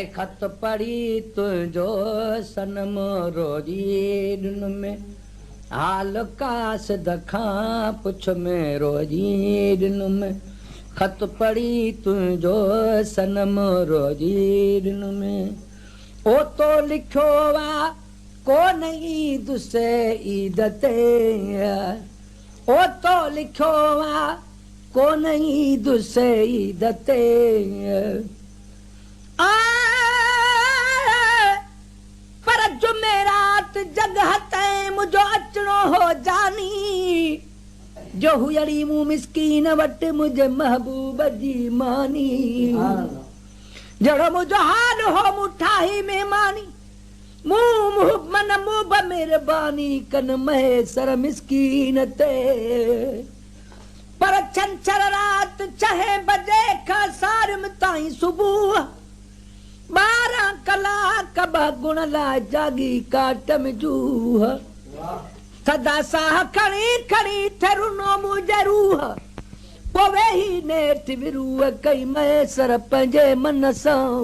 ऐ खत पढ़ी तुझो सनम रोजी दिन में हाल कास दखा पुछ में रोजी दिन में खत पढ़ी तुझो सनम रोजी दिन में ओ तो लिखो वा को नहीं दुसे ईद ते ओ तो लिखो वा को नहीं दुसे ईद ते पर जुमेरात जगह तय मुझो अचणो हो जानी जो हुयड़ी मुँह मिस्कीन वट मुझे महबूब जी मानी जड़ो मुझो हाल हो मुठाही में मानी मुँह मन मुँह मेहरबानी कन महेसर मिस्कीन ते पर छंछर रात 6 बजे का सारम ताई सुबह 12 कलाक गुण ला जागी काट में जूह सदा साह खड़ी खड़ी थरुनो मुझे रूह पोवे ही नेठ विरूह कई महेसर पंजे मन सां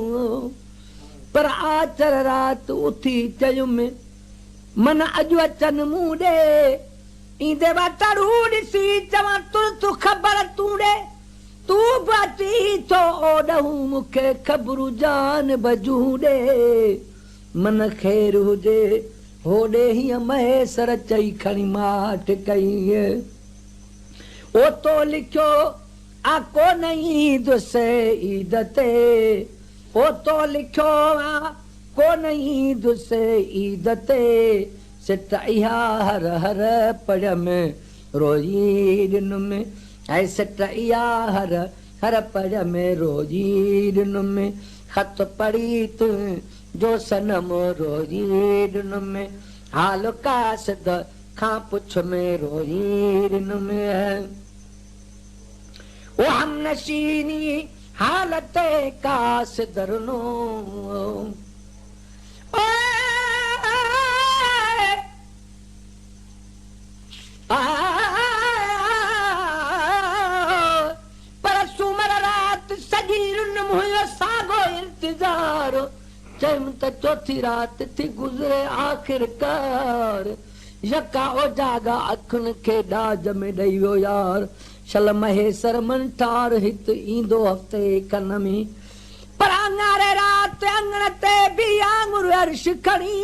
पर आचर रात उथी चयुम मन अॼु अचन मूं ॾे ईंदे वटड़ू ॾिसी चवां तुर ख़बर तूं ॾे तू बाची तो ओडहू मुखे खबरू जान बजू दे मन खेर हुजे होडे ही महेसर चई खणी माठ कई ओ तो लिखो आ को नहीं दुसे ईद ते ओ तो लिखो आ को नहीं दुसे ईद ते सिट इहा हर हर पढ़ में रोई दिन में ऐसे टैया हर हर पढ़ में रोजी दिन में खत पढ़ी तू जो सनम रोजी दिन में हाल कास द खां पुछ में रोजी दिन में वो हम नशीनी हालत कास दरनो चौथी रात थी गुजरे आखिरकार यका ओ जागा अखन के डाज में ॾेई वियो यार शल महेसर मन ठार हित ईंदो हफ़्ते कन में पर अंगारे रात अंगण ते भी आंगुर अर्श खणी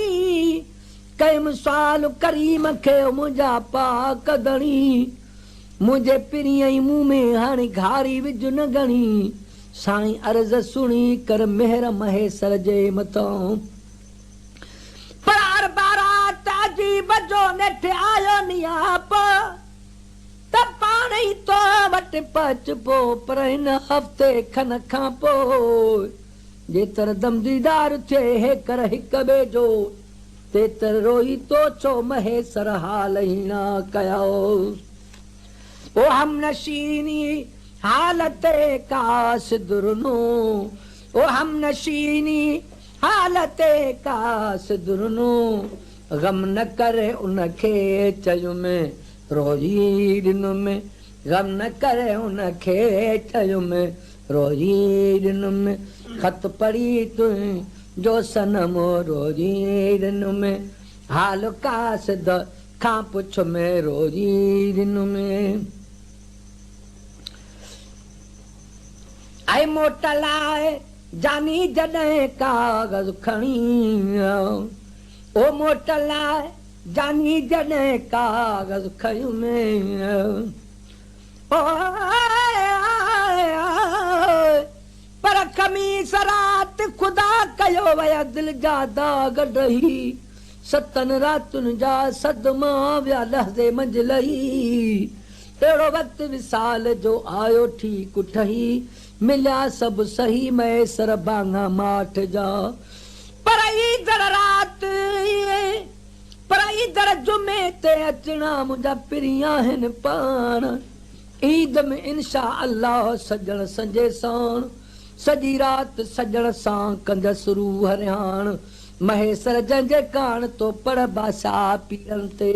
कयम सवाल करीम खे मुंहिंजा पाक दणी मुंहिंजे पिरीअ मुंह में हाणे घारी विझ न गणी साईं अर्ज सुणी कर मेहर महेसर जे मथां पर बारात अजीब जो नेठ आयो नियाप त पाण ई तो वटि पच पो पर हिन हफ़्ते खन खां पोइ जेतर दम दीदार थिए हे कर हिक ॿिए जो तेतर रोई तो छो महेसर हाल हीना कयो ओ हम नशीनी हालत कास दुरनो ओ हम नशीनी हालत कास दुरनो गम न करे उनखे चयुम रोजी दिन में गम न करे उनखे चयुम रोजी दिन में खत पढ़ी तू जो सनम रोजी दिन में हाल कास द खां पुछ में रोजी दिन में ऐ मोटलाए जानी जॾहिं कागज़ खणी ओ मोटलाए जानी जॾहिं कागज़ खयुं पर खमीस रात खुदा कयो वया दिल जा दाग ॾही 7 रातुनि जा सदमा विया लहज़े मंझलही अहिड़ो वक़्तु विसाल जो आयो ठीक ठही मिलिया सब सही महेसर बांगा माठ जा पर ईदर रात पर ईदर जुमे ते अचना मुंहिंजा पिरी आहिनि पाण ईद में इंशा अल्लाह सजण संजे साण सॼी रात सजण सां कंदसि रूह हरियाण महेसर जंहिंजे कान तो पढ़ बासा पीरनि ते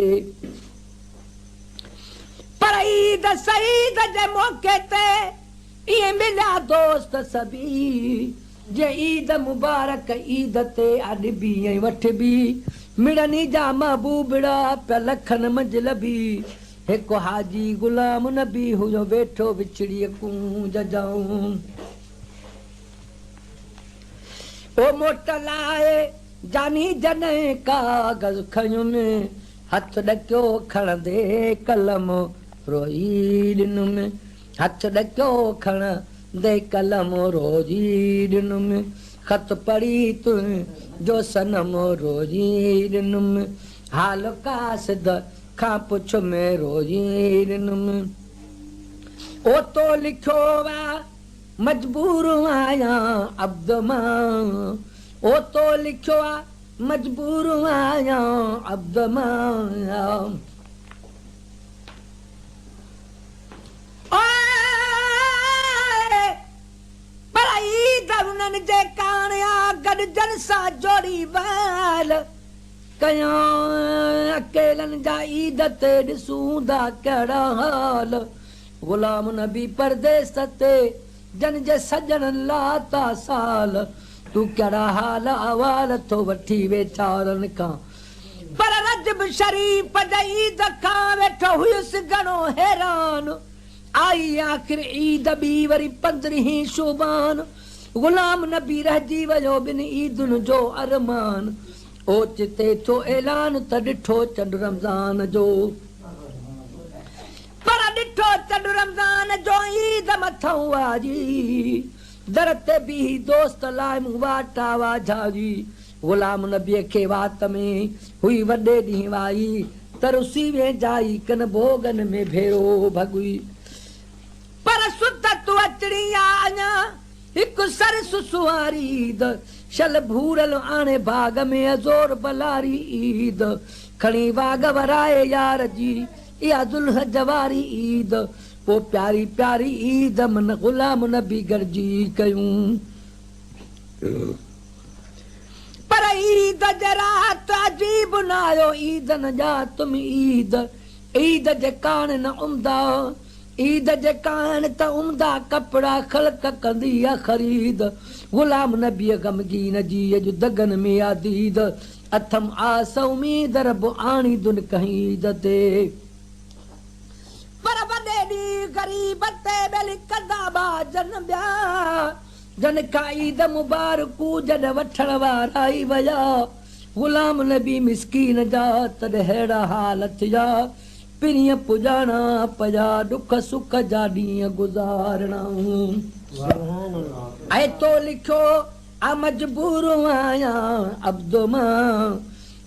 पर ईद सईद जे मौके ते ये मिला दोस्त सभी जे ईद मुबारक ईद ते अॾ बि ऐं वठ बि मिड़नी जा महबूबड़ा पिया लखन मंझलबी हिकु हाजी गुलाम नबी हुयो वेठो विछड़ीअ कूंज जाऊं ओ मोट लाए जानी जॾहिं कागज़ खयुमि हथ ॾकियो खणंदे कलम रोई ॾिनुमि हथ ॾकियो खणंदे कलम रोजी ॾिनुमि खत पढ़ी तुंहिंजो सनम रोजी ॾिनुमि हाल कासिद खां पुछ में रोजी ॾिनुमि ओ तो लिखियो वा मजबूर आहियां अब्द मां ओ तो लिखियो आहे मजबूर आहियां अब्द मां पर ईद उन्हनि जे काणिया गॾजनि सां जोड़ी वाल कयां अकेलनि जा ईद ते ॾिसूं था कहिड़ा हाल गुलाम नबी परदेस ते जन जे सजणनि लाता साल तू कहिड़ा हाल अहवाल थो वठी वेचारनि खां पर रजब शरीफ़ जे ईद खां वेठो हुयुसि घणो हैरान आई आख़िर ईद बि वरी 15 शोबान गुलाम नबी रहिजी वियो ॿिनि ईदुनि जो अरमान ओचिते थो ऐलान त ॾिठो चंड रमज़ान जो पर ॾिठो चंड रमज़ान जो ईद मथां वारी दर ते बि दोस्त लाइ मूं वाटा वाझारी गुलाम नबीअ खे वात में हुई वॾे ॾींहुं वाई त रुसी वेझाई कन भोगन में भेरो भॻुई पर सुत तूं अचणी अञा हिकु सर सुसुवारी ईद शल भूरल आणे बाग में अज़ोर बलारी ईद खणी बाग वराए यार जी इहा दुल्हज वारी ईद पोइ प्यारी प्यारी ईद मन गुलाम नबी गॾिजी कयूं पर ईद जे रात अजीब न आयो ईदन जा तुम ईद ईद जे कान न उमदा ईद जे कान त उमदा कपिड़ा ख़लक कंदी आहे ख़रीद गुलाम नबीअ गमगीन जी अॼु दगन में आदीद अथम आस उमीद रब आणी दुन कहीं ईद ते पर वॾे ॾींहुं ग़रीब ते बेली कंदा बा जन ॿिया जन का ईद मुबारकू जॾहिं वठण वारा ई विया गुलाम नबी मिसकीन जा तॾहिं अहिड़ा हाल थिया पिरीअ पुॼाणा पया दुख सुख जा ॾींहं गुज़ारणा ऐं तो लिखियो आ मजबूर आहियां अब्द मां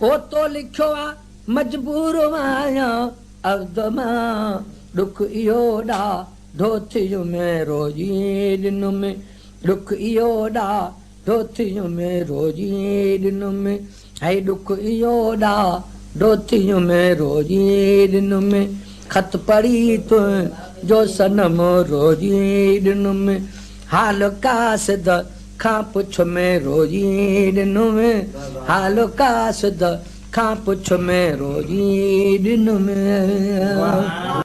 ओ तो लिखियो आहे मजबूर आहियां अब्द मां दुख इहो ॾाढो थियुमि रोजी ॾिनुमि दुख इहो ॾाढो थियुमि रोजी ॾिनुमि ऐं दुख इहो ॾाढो थियुमि रोजी ॾिनुमि खत पढ़ी तुंहिंजो सनम रोजी ॾिनुमि हाल कासिद खां पुछ में रोजी ॾिनुमि हाल कासिद खां पुछ में रोजी ॾिनुमि